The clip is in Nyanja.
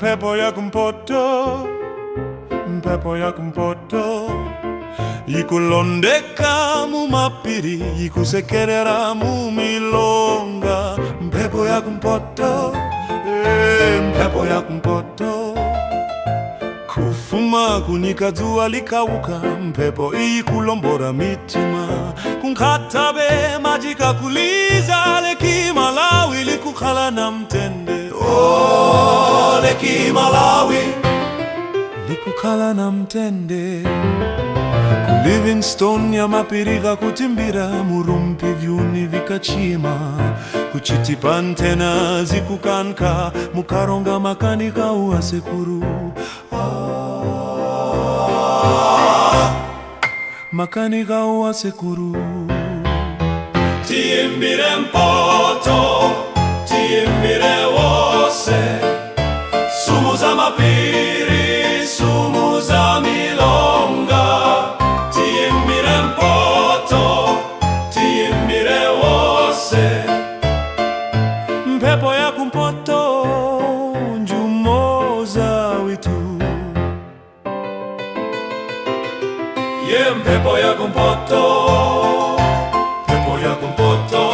Mpepo ya kumpoto, mpepo ya kumpoto, ikulondeka mu mapiri, ikusekerera mu milonga. Mpepo ya kumpoto, mpepo ya kumpoto, kufuma kunika dzuwa likauka. Mpepo ikulombora mitima, kunkatabe majika kuliza. Leki Malawi likukhala na mtende, oh Leki Malawi likukhala na mtende. Ku Livingstone ya mapiri kutimbira, murumpi vyuni vikachima. Kuchitipa ntena zikukanka, mukaronga makanika uasekuru. Makanika uasekuru. Tiimbire mpoto, tiimbire wose, sumu za mapiri, sumu za milonga. Tiimbire mpoto, tiimbire wose. Mpepo ya kumpoto, njumoza witu. Mpepo ya kumpoto, mpepo ya kumpoto,